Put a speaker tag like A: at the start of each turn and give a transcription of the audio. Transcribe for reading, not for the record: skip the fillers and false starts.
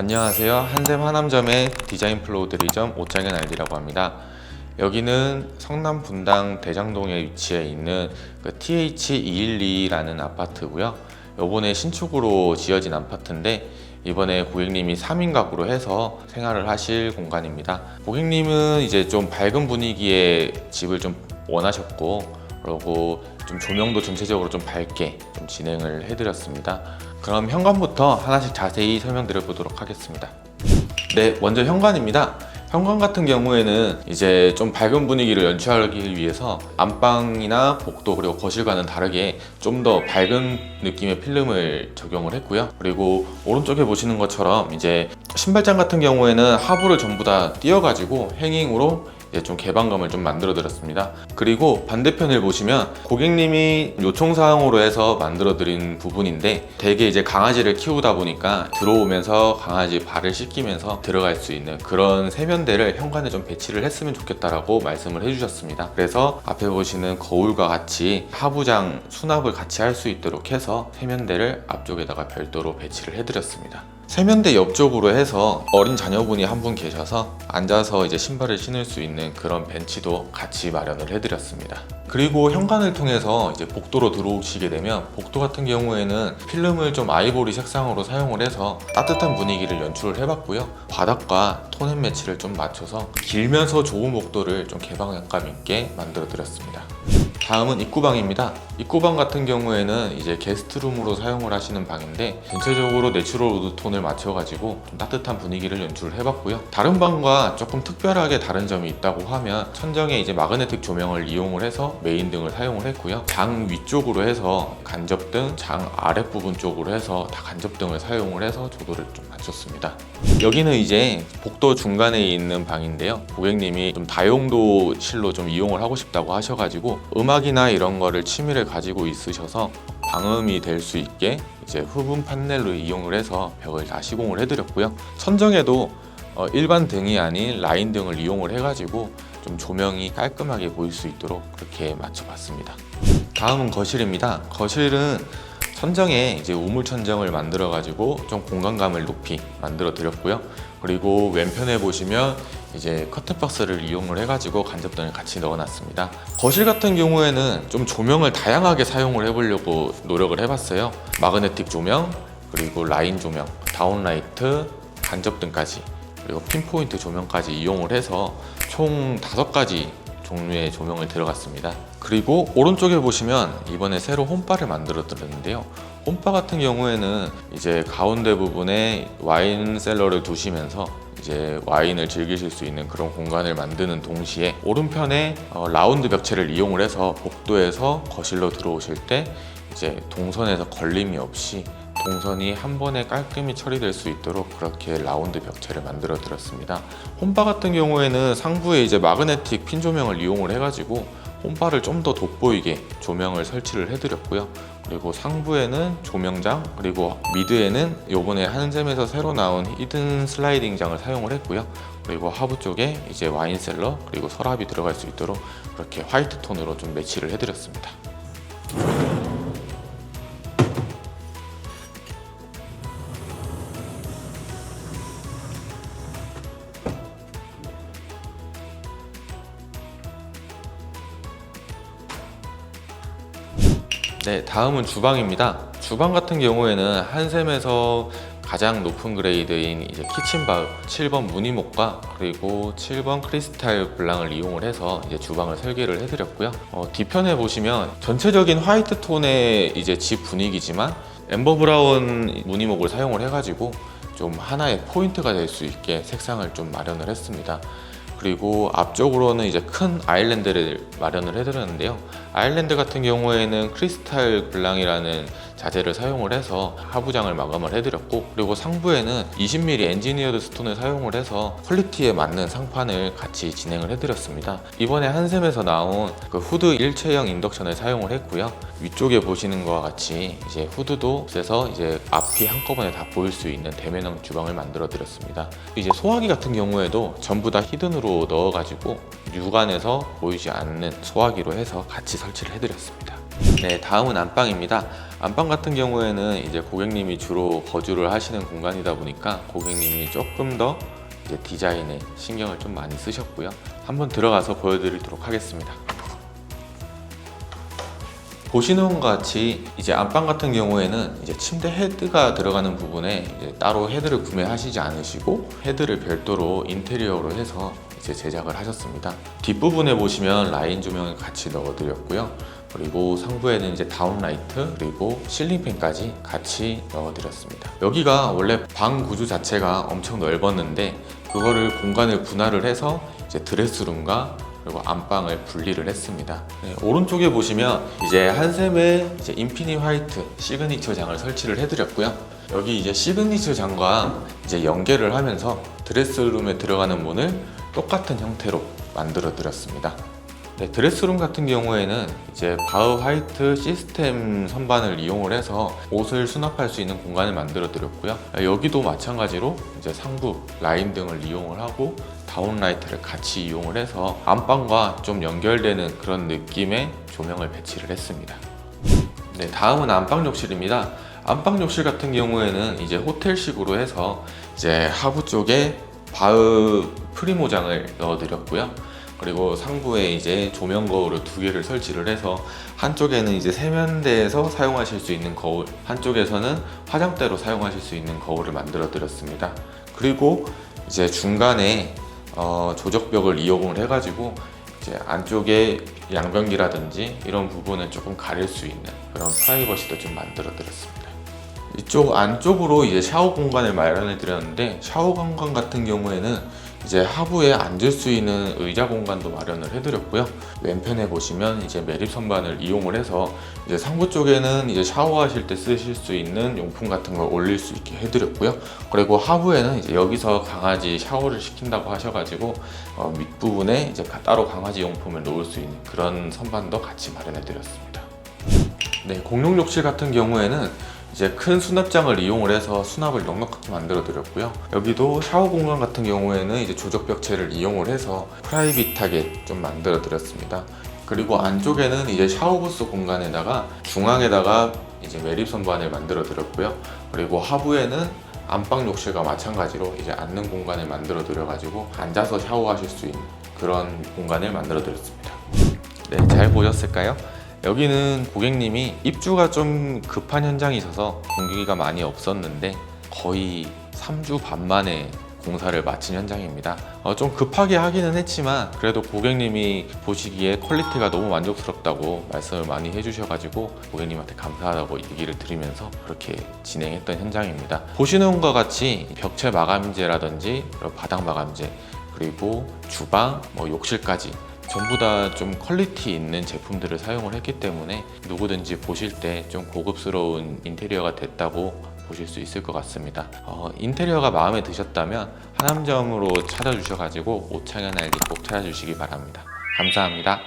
A: 안녕하세요. 한샘 하남점의 디자인 플로우 대리점 오창현 RD라고 합니다. 여기는 성남 분당 대장동에 위치해 있는 TH212라는 아파트고요. 이번에 신축으로 지어진 아파트인데 이번에 고객님이 3인 가구로 해서 생활을 하실 공간입니다. 고객님은 이제 좀 밝은 분위기의 집을 좀 원하셨고, 그리고 좀 조명도 전체적으로 좀 밝게 좀 진행을 해드렸습니다. 그럼 현관부터 하나씩 자세히 설명드려 보도록 하겠습니다. 네, 먼저 현관입니다. 현관 같은 경우에는 이제 좀 밝은 분위기를 연출하기 위해서 안방이나 복도 그리고 거실과는 다르게 좀 더 밝은 느낌의 필름을 적용을 했고요. 그리고 오른쪽에 보시는 것처럼 이제 신발장 같은 경우에는 하부를 전부 다 띄어가지고 행잉으로 좀 개방감을 좀 만들어 드렸습니다. 그리고 반대편을 보시면 고객님이 요청사항으로 해서 만들어 드린 부분인데, 되게 이제 강아지를 키우다 보니까 들어오면서 강아지 발을 씻기면서 들어갈 수 있는 그런 세면대를 현관에 좀 배치를 했으면 좋겠다라고 말씀을 해주셨습니다. 그래서 앞에 보시는 거울과 같이 하부장 수납을 같이 할 수 있도록 해서 세면대를 앞쪽에다가 별도로 배치를 해드렸습니다. 세면대 옆쪽으로 해서 어린 자녀분이 한 분 계셔서 앉아서 이제 신발을 신을 수 있는 그런 벤치도 같이 마련을 해드렸습니다. 그리고 현관을 통해서 이제 복도로 들어오시게 되면, 복도 같은 경우에는 필름을 좀 아이보리 색상으로 사용을 해서 따뜻한 분위기를 연출을 해봤고요. 바닥과 톤앤 매치를 좀 맞춰서 길면서 좋은 복도를 좀 개방감 있게 만들어 드렸습니다. 다음은 입구방입니다. 입구방 같은 경우에는 이제 게스트룸으로 사용을 하시는 방인데, 전체적으로 내추럴 우드 톤을 맞춰가지고 좀 따뜻한 분위기를 연출을 해봤고요. 다른 방과 조금 특별하게 다른 점이 있다고 하면, 천정에 이제 마그네틱 조명을 이용을 해서 메인 등을 사용을 했고요. 장 위쪽으로 해서 간접등, 장 아랫부분 쪽으로 해서 다 간접등을 사용을 해서 조도를 좀 맞췄습니다. 여기는 이제 복도 중간에 있는 방인데요. 고객님이 좀 다용도실로 좀 이용을 하고 싶다고 하셔가지고 음악이나 이런 거를 취미를 가지고 있으셔서 방음이 될 수 있게 이제 흡음 판넬로 이용을 해서 벽을 다 시공을 해드렸고요. 천정에도 일반 등이 아닌 라인 등을 이용을 해가지고 좀 조명이 깔끔하게 보일 수 있도록 그렇게 맞춰봤습니다. 다음은 거실입니다. 거실은 천정에 이제 우물 천정을 만들어 가지고 좀 공간감을 높이 만들어 드렸고요. 그리고 왼편에 보시면 이제 커튼박스를 이용을 해가지고 간접등을 같이 넣어놨습니다. 거실 같은 경우에는 좀 조명을 다양하게 사용을 해보려고 노력을 해봤어요. 마그네틱 조명, 그리고 라인 조명, 다운라이트, 간접등까지, 그리고 핀포인트 조명까지 이용을 해서 총 5가지 종류의 조명을 들어갔습니다. 그리고 오른쪽에 보시면 이번에 새로 홈바를 만들어 드렸는데요. 홈바 같은 경우에는 이제 가운데 부분에 와인 셀러를 두시면서 이제 와인을 즐기실 수 있는 그런 공간을 만드는 동시에, 오른편에 라운드 벽체를 이용을 해서 복도에서 거실로 들어오실 때 이제 동선에서 걸림이 없이 동선이 한 번에 깔끔히 처리될 수 있도록 그렇게 라운드 벽체를 만들어 드렸습니다. 홈바 같은 경우에는 상부에 이제 마그네틱 핀 조명을 이용을 해가지고 홈바를 좀 더 돋보이게 조명을 설치를 해드렸고요. 그리고 상부에는 조명장, 그리고 미드에는 요번에 한샘에서 새로 나온 히든 슬라이딩 장을 사용을 했고요. 그리고 하부 쪽에 이제 와인 셀러, 그리고 서랍이 들어갈 수 있도록 그렇게 화이트 톤으로 좀 매치를 해드렸습니다. 네, 다음은 주방입니다. 주방 같은 경우에는 한샘에서 가장 높은 그레이드인 이제 키친바흐 7번 무늬목과 그리고 7번 크리스탈 블랑을 이용을 해서 이제 주방을 설계를 해드렸고요. 뒤편에 보시면 전체적인 화이트 톤의 이제 집 분위기지만 엠버 브라운 무늬목을 사용을 해가지고 좀 하나의 포인트가 될 수 있게 색상을 좀 마련을 했습니다. 그리고 앞쪽으로는 이제 큰 아일랜드를 마련을 해드렸는데요. 아일랜드 같은 경우에는 크리스탈 블랑이라는 자재를 사용을 해서 하부장을 마감을 해드렸고, 그리고 상부에는 20mm 엔지니어드 스톤을 사용을 해서 퀄리티에 맞는 상판을 같이 진행을 해드렸습니다. 이번에 한샘에서 나온 그 후드 일체형 인덕션을 사용을 했고요. 위쪽에 보시는 것과 같이 이제 후드도 없애서 이제 앞이 한꺼번에 다 보일 수 있는 대면형 주방을 만들어 드렸습니다. 이제 소화기 같은 경우에도 전부 다 히든으로 넣어가지고 육안에서 보이지 않는 소화기로 해서 같이 설치를 해드렸습니다. 네, 다음은 안방입니다. 안방 같은 경우에는 이제 고객님이 주로 거주를 하시는 공간이다 보니까 고객님이 조금 더 이제 디자인에 신경을 좀 많이 쓰셨고요. 한번 들어가서 보여드리도록 하겠습니다. 보시는 것과 같이 이제 안방 같은 경우에는 이제 침대 헤드가 들어가는 부분에 이제 따로 헤드를 구매하시지 않으시고 헤드를 별도로 인테리어로 해서 이제 제작을 하셨습니다. 뒷부분에 보시면 라인 조명을 같이 넣어드렸고요. 그리고 상부에는 이제 다운라이트 그리고 실링팬까지 같이 넣어드렸습니다. 여기가 원래 방 구조 자체가 엄청 넓었는데 그거를 공간을 분할을 해서 이제 드레스룸과 그리고 안방을 분리를 했습니다. 네, 오른쪽에 보시면 이제 한샘의 이제 인피니 화이트 시그니처 장을 설치를 해드렸고요. 여기 이제 시그니처 장과 이제 연결을 하면서 드레스룸에 들어가는 문을 똑같은 형태로 만들어 드렸습니다. 네, 드레스룸 같은 경우에는 이제 바흐 화이트 시스템 선반을 이용을 해서 옷을 수납할 수 있는 공간을 만들어 드렸고요. 여기도 마찬가지로 이제 상부 라인 등을 이용을 하고 다운라이트를 같이 이용을 해서 안방과 좀 연결되는 그런 느낌의 조명을 배치를 했습니다. 네, 다음은 안방 욕실입니다. 안방 욕실 같은 경우에는 이제 호텔식으로 해서 이제 하부 쪽에 바흐 프리모장을 넣어드렸고요. 그리고 상부에 이제 조명 거울을 2개를 설치를 해서 한쪽에는 이제 세면대에서 사용하실 수 있는 거울, 한쪽에서는 화장대로 사용하실 수 있는 거울을 만들어 드렸습니다. 그리고 이제 중간에 조적벽을 이용을 해가지고 이제 안쪽에 양변기라든지 이런 부분을 조금 가릴 수 있는 그런 프라이버시도 좀 만들어 드렸습니다. 이쪽 안쪽으로 이제 샤워 공간을 마련해 드렸는데 샤워 공간 같은 경우에는 이제 하부에 앉을 수 있는 의자 공간도 마련을 해드렸고요. 왼편에 보시면 이제 매립 선반을 이용을 해서 이제 상부 쪽에는 이제 샤워하실 때 쓰실 수 있는 용품 같은 걸 올릴 수 있게 해드렸고요. 그리고 하부에는 이제 여기서 강아지 샤워를 시킨다고 하셔가지고 밑부분에 이제 따로 강아지 용품을 놓을 수 있는 그런 선반도 같이 마련해드렸습니다. 네, 공용 욕실 같은 경우에는 이제 큰 수납장을 이용을 해서 수납을 넉넉하게 만들어 드렸고요. 여기도 샤워 공간 같은 경우에는 이제 조적벽체를 이용을 해서 프라이빗하게 좀 만들어 드렸습니다. 그리고 안쪽에는 이제 샤워부스 공간에다가 중앙에다가 이제 매립 선반을 만들어 드렸고요. 그리고 하부에는 안방 욕실과 마찬가지로 이제 앉는 공간을 만들어 드려가지고 앉아서 샤워하실 수 있는 그런 공간을 만들어 드렸습니다. 네, 잘 보셨을까요? 여기는 고객님이 입주가 좀 급한 현장이 있어서 공기가 많이 없었는데 거의 3주 반 만에 공사를 마친 현장입니다. 좀 급하게 하기는 했지만 그래도 고객님이 보시기에 퀄리티가 너무 만족스럽다고 말씀을 많이 해주셔가지고 고객님한테 감사하다고 얘기를 드리면서 그렇게 진행했던 현장입니다. 보시는 것과 같이 벽체 마감재라든지 바닥 마감재 그리고 주방, 욕실까지 전부 다 좀 퀄리티 있는 제품들을 사용을 했기 때문에 누구든지 보실 때 좀 고급스러운 인테리어가 됐다고 보실 수 있을 것 같습니다. 인테리어가 마음에 드셨다면 하남점으로 찾아주셔가지고 오창현 알리 꼭 찾아주시기 바랍니다. 감사합니다.